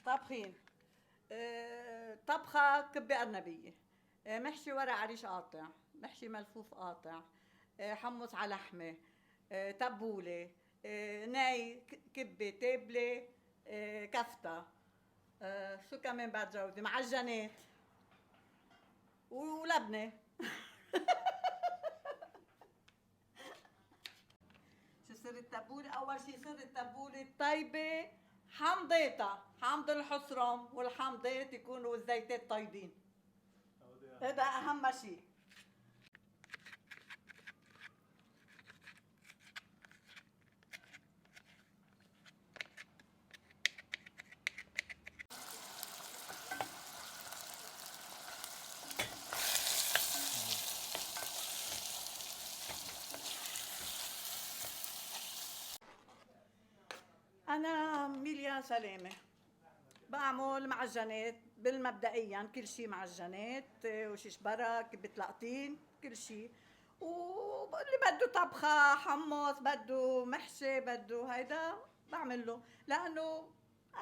طابخين. طبخة كبة أرنبية، محشي ورق عريش قاطع، محشي ملفوف قاطع، حمص على لحمة، تبولة، ناي كبة تبلة، كفتة، شو كمان بعد جوزي معجنات ولبنة. شو سر التبولة؟ أول شي سر التبولة الطيبة حمضيتها، حمض الحصرم والحمضيت يكونوا الزيتات طيبين. هذا أهم شي. أنا ميليا سلامة، بعمل معجنات بالمبدئيا، كل شيء معجنات وشيش برك بتلقطين كل شيء، واللي بده طبخة حمص بده محشي بده هيدا بعمل له، لأنه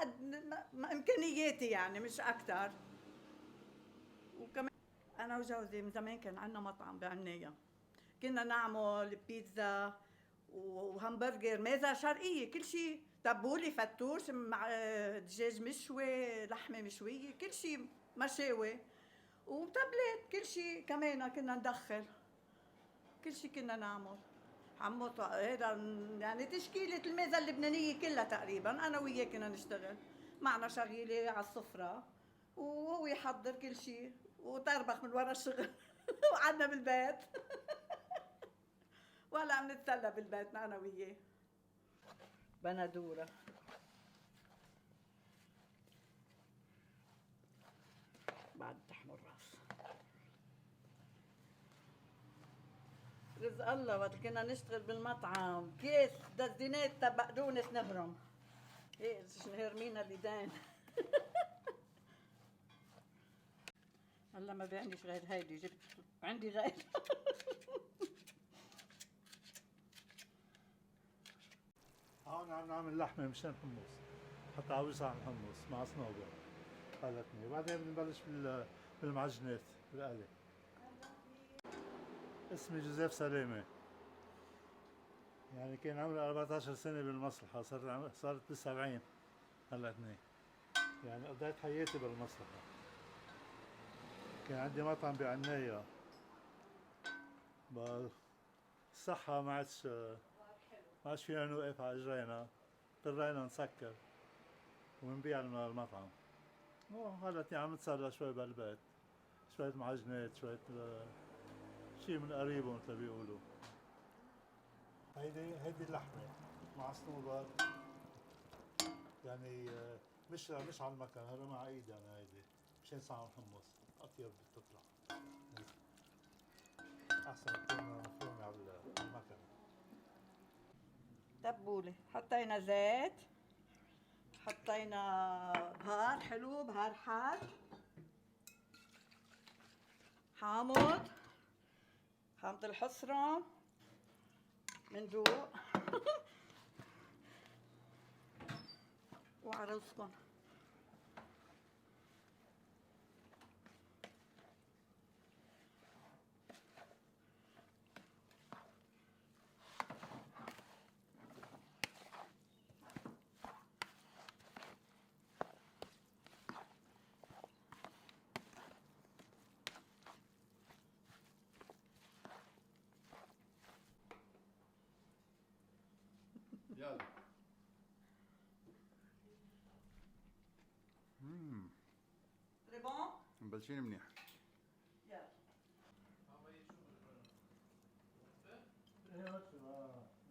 قد إمكانياتي يعني مش أكتر. وكمان أنا وجوزي من زمان كان عندنا مطعم بعناية، كنا نعمل بيتزا وهمبرجر مازا شرقية كل شيء، تبولة فتوش مع دجاج مشوي لحمة مشوية كل شيء مشاوي وتبلات كل شيء كمان كنا ندخل كل شيء كنا نعمل حمص هذا يعني تشكيلة الميزة اللبنانية كلها تقريبا أنا وياه كنا نشتغل معنا شغيلة على السفرة وهو يحضر كل شيء وتربخ من ورا الشغل وقعدنا بالبيت. ولا بنتسلى بالبيت أنا وياه. بندورة بعد تحمر راس رزق الله. وقت كنا نشتغل بالمطعم كيس دزينات بقدونس نهرم، ايه هرمينا اليدين. هلا ما بيعنيش غير هيدي، جبت عندي غير. هون عم نعمل لحمة مشان حمص، حتى عاوز على الحمص مع صنوبر خلتني، وبعدين بنبلش بالمعجنات بالقلي. اسمي جوزيف سلامة، يعني كان عمري 14 سنة بالمصلحة، صارت ب70 خلتني، يعني قضيت حياتي بالمصلحة. كان عندي مطعم بعناية، الصحة ما عادش فينا نوقف على اجرينا، اضطرينا نسكر ونبيع المطعم. خلتني عم نتسلى شوي بالبيت، شوية معجنات، شوية شي من قريبه مثل ما بيقولوا. هيدي اللحمة مع صنوبر، يعني مش على المكن، هذا مع ايدي انا هيدي مشان صنع الحمص اطيب بتطلع، احسن تكون مفرومة على المكن. تبولة حطينا زيت، حطينا بهار حلو بهار حار، حامض حامض الحصرة مندوق. وعروسكم يلا. تري مبلشين منيح. يلا ايه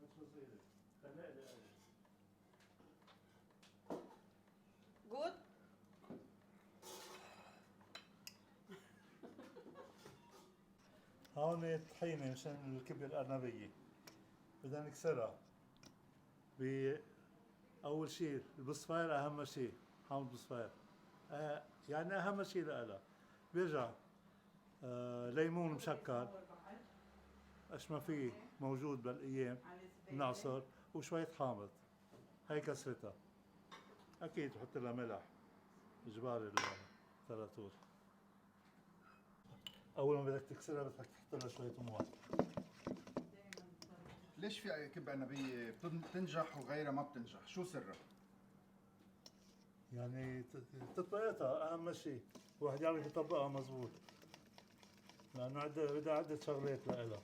مش بصيرة خليها جود. هون طحينة مشان الكبة الأرنبية، بدنا نكسرها. أول شيء البصفاير أهم شيء، حامض بصفاير يعني أهم شيء لها. بيرجع ليمون مشكل ايش ما في موجود بالايام بنعصر، وشوية حامض، هي كسرتها. اكيد بحط لها ملح إجباري التراتور. أول ما بدك تكسرها بدك تحط لها شوية مويه. ليش في كبة عنبية بتنجح وغيرها ما بتنجح؟ شو سرها؟ يعني تطبيقتها أهم شيء، الواحد يعرف يطبقها مزبوط، لأنه بدها عدة شغلات لإلها.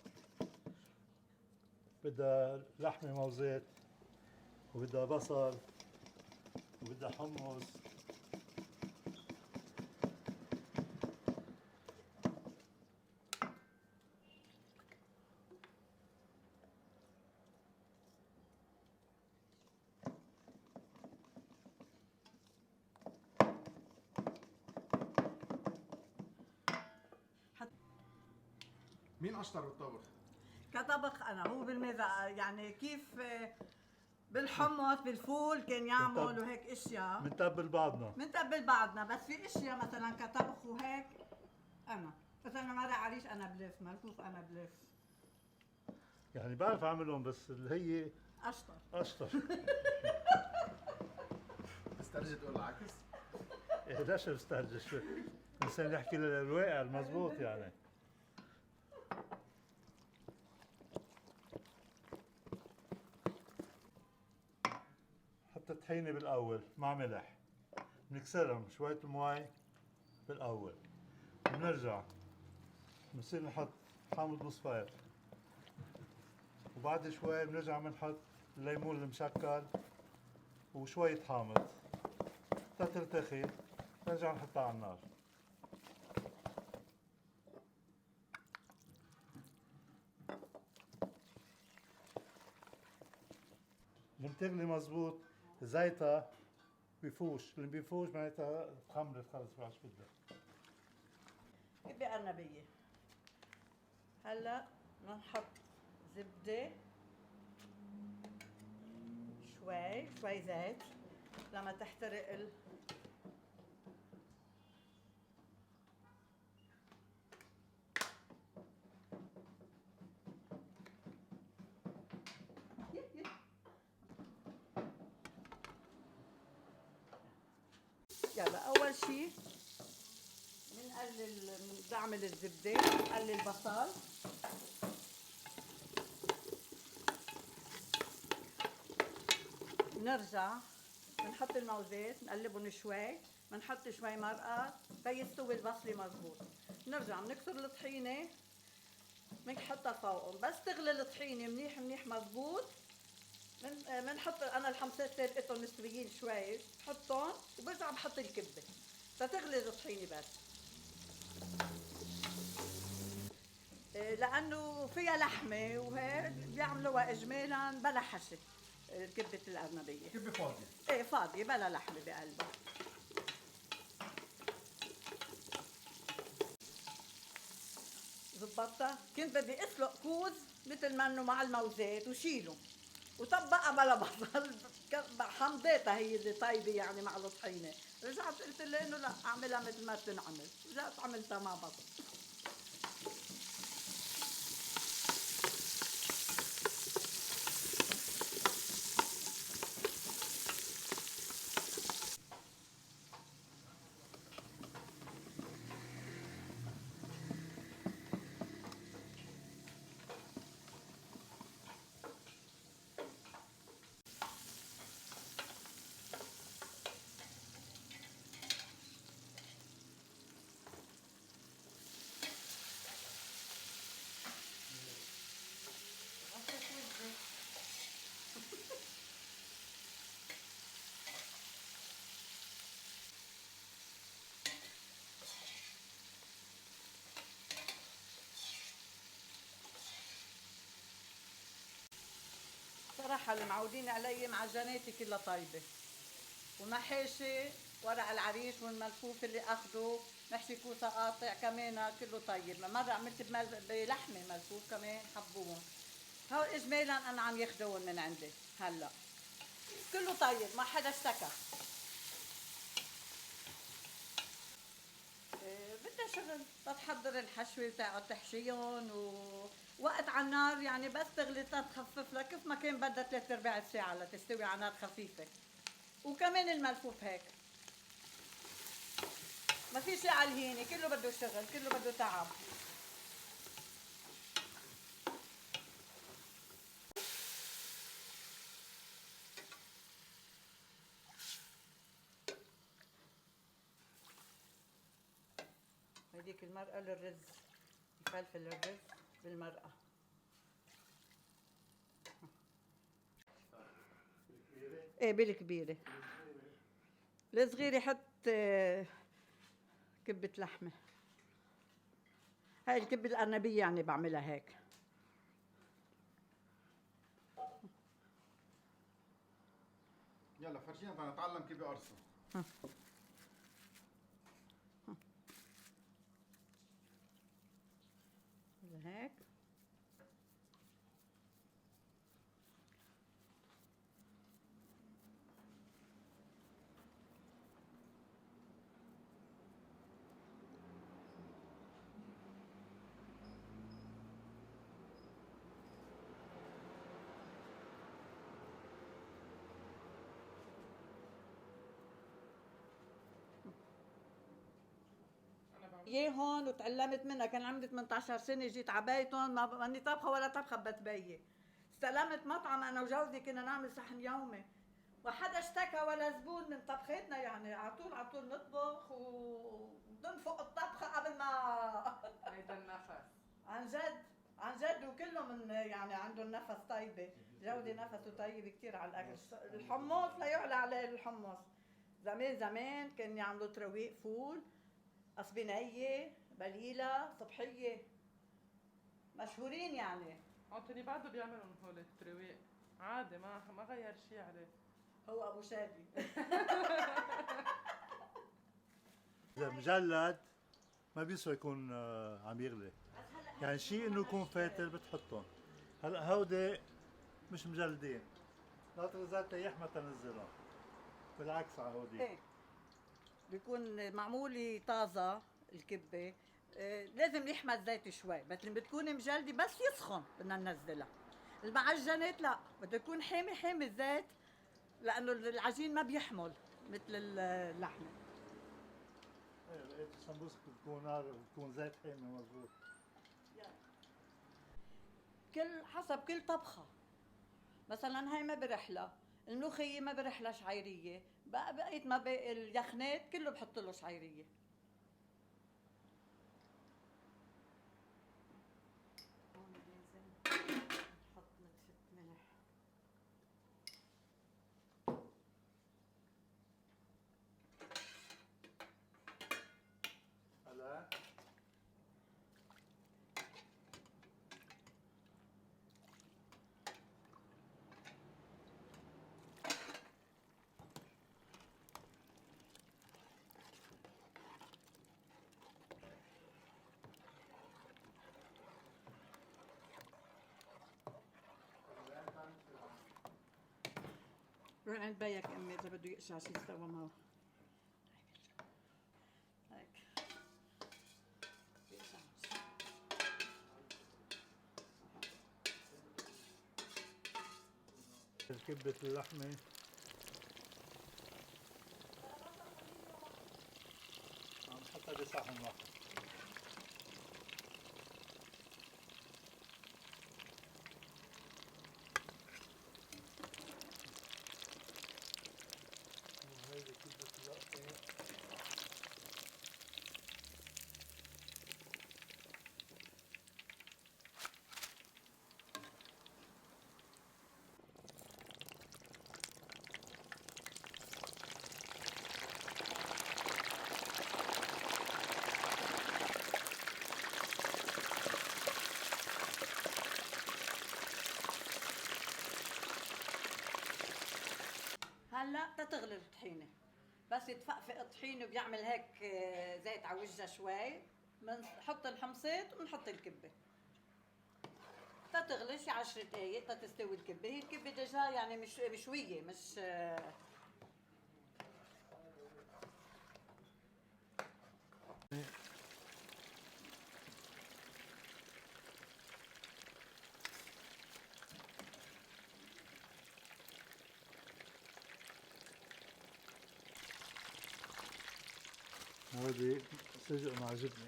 بدها لحمة وزيت، وبدها بصل، وبدها حمص. مين أشطر بالطبخ؟ كطبخ انا هو بالميزة يعني كيف بالحمص بالفول كان يعمل وهيك اشياء بنتبل بعضنا. بنتبل بعضنا، بس في اشياء مثلا كطبخ وهيك انا مثلا مرق عريش انا بلف، ملفوف انا بلف. يعني بعرف أعملهم بس اللي هي اشطر. أشطر. بسترجي تقول العكس؟ إيه ليش بسترجي شوي؟ الإنسان يحكي الواقع المزبوط يعني. حتى الطحينة بالأول مع ملح، بنكسرهم شوية المي بالأول، بنرجع بنصير نحط حامض مصفر، وبعد شوي بنرجع بنحط الليمون المشكل وشوية حامض تترتخي، نرجع نحطها على النار. لما تغلي مزبوط زيتها بيفوش، اللي بيفوش معناتها تخمرت خلص بعد شو بدك. كبة أرنبية. هلا بدنا نحط زبدة، شوي زيت لما تحترق يلا أول شي بعمل الزبدة، بنقلل البصل، بنرجع بنحط الموزات نقلبهم شوي، بنحط شوي مرقة تيستوي البصلة مزبوط، بنرجع بنكسر الطحينة بنحطها فوقهم، بس تغلي الطحينة منيح مزبوط بنحط انا الحمصات لقيتهم مستويين شوي بحطهم وبرجع بحط الكبة تتغلي الطحينة بس. لانه فيها لحمه وهيك بيعملوها اجمالا بلا حشي. كبه الارنبيه كبة فاضية. ايه فاضيه بلا لحمه بقلبها. زبطتها، كنت بدي اسلق كوز مثل ما انه مع الموزات وشيله وطبقها بلا بصل. حمضتها هي اللي طيبه يعني مع الطحينه، رجعت قلت له انه لا اعملها مثل ما بتنعمل، رجعت عملتها مع بصل. صراحة اللي معودين علي معجناتي كلها طيبة، ومحاشي ورق العريش والملفوف اللي اخده، محشي كوسة قاطع كمان كله طيب، مرة عملت بلحمة ملفوف كمان حبوهم. هول اجمالا انا عم ياخدون من عندي هلا كله طيب ما حدا اشتكى. بدها شغل تتحضر الحشوة وتقعد تحشيهم ووقت على النار يعني بس تغلي تخفف لها كيف ما كان بدها 3/4 ساعة لتستوي على نار خفيفة، وكمان الملفوف هيك ما في شيء على الهينه، كله بده شغل، كله بده تعب. هذيك المرقه للرز، يفلفل الرز بالمرقه. ايه بالكبيره. الصغيره حط كبه لحمه. هاي الكبه الارنبيه يعني بعملها هيك. يلا فرجينا بدنا نتعلم كيف بقرصوا. هيك. اياهم وتعلمت منها، كان عمري 18 سنه جيت على بيتهم ماني طبخه ولا طبخه بتبيي. استلمت مطعم انا وجوزي كنا نعمل صحن يومي، وحدا اشتكى ولا زبون من طبختنا، يعني على طول نطبخ وننفق الطبخه قبل ما هيدا النفس. عن جد وكله من يعني عندهم نفس طيبه، جودي نفسه طيب كثير على الاكل. الحمص لا يعلى عليه الحمص. زمان كانوا يعملوا ترويق فول، قصبينية، بليلة، صبحية، مشهورين يعني. عطني بعده بيعملوا هول الترويق عادي، ما غير شيء عليه. هو أبو شادي. إذا مجلد ما بيسوى يكون عم يغلي، يعني شيء إنه يكون فاتر بتحطهم. هلا هودي مش مجلدين، ناطر زيت يحمى تنزلهم، بالعكس على هودي. ايه بيكون معمولة طازة الكبة. لازم يحمى الزيت شوي، بس لما بتكون مجلدة بس يسخن بدنا ننزلها. المعجنات لا، بده يكون حامي الزيت، لأنه العجين ما بيحمل مثل اللحمة. ايه لقيت السمبوسك بتكون نار بتكون زيت حامي مضبوط. حسب كل طبخة. مثلا هاي ما برحلة، الملوخية ما برحلة شعيرية، بقيت ما باقي اليخنات كله بحط له شعيرية. هون لازم نحط نتفة ملح. هلا روح عند بيك امي اذا بده يقشع شي يستوى معه. هيك يقشع. كبة اللحمة عم نحطها بصحن واحد. وهيدي كبة اللقطة. هلا تتغلي الطحينة، بس يتفقفق الطحينة وبيعمل هيك زيت على وجهها شوي، بنحط الحمصات وبنحط الكبة. تتغلي شي 10 دقايق تستوي الكبة. هي الكبة دجا يعني مش مشوية، مش وهذه سجق مع جبنة.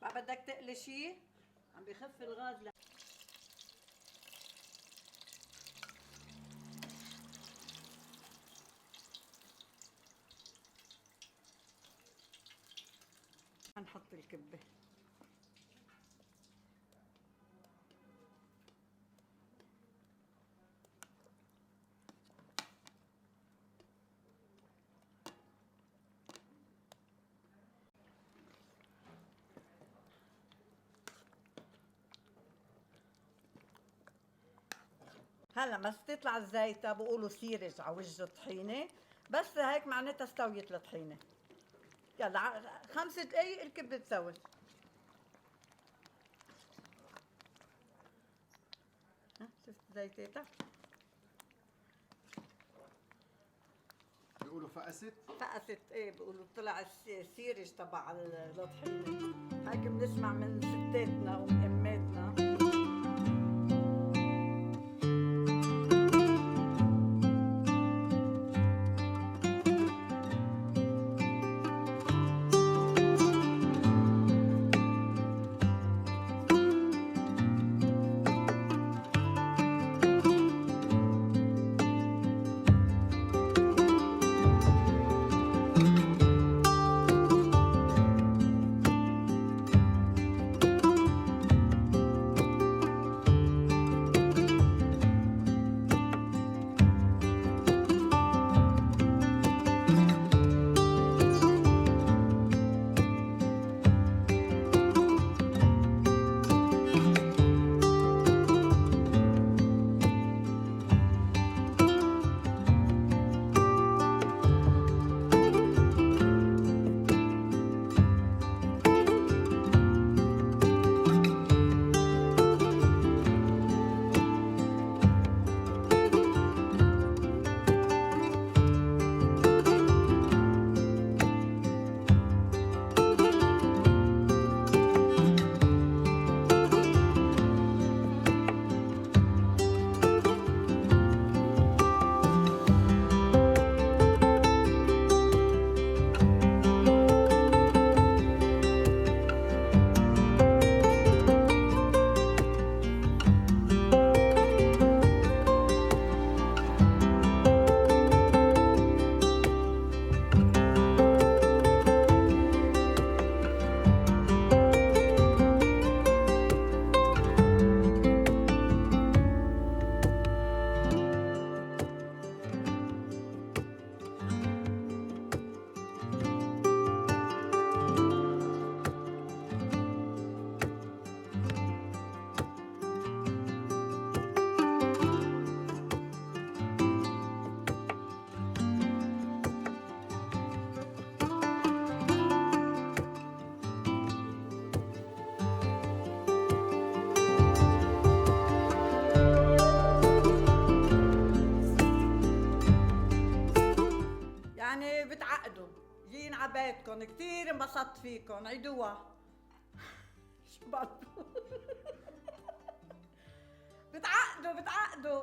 ما بدك تقلي شي؟ عم بخف الغاز. هنحط الكبة. هلا بس تطلع الزيتة بقولوا سيرج على وجه الطحينة، بس هيك معناتها استويت الطحينة. يلا 5 دقايق الكبة تسوي. شفت زيتها؟ بيقولوا فقست. فقست ايه، بيقولوا طلع السيرج تبع الطحينة. هيك بنسمع من ستاتنا ومن اماتنا. يعني بتعقدوا جايين عبايتكم، كتير انبسطت فيكم. عيدوها. شو بعرف. بتعقدوا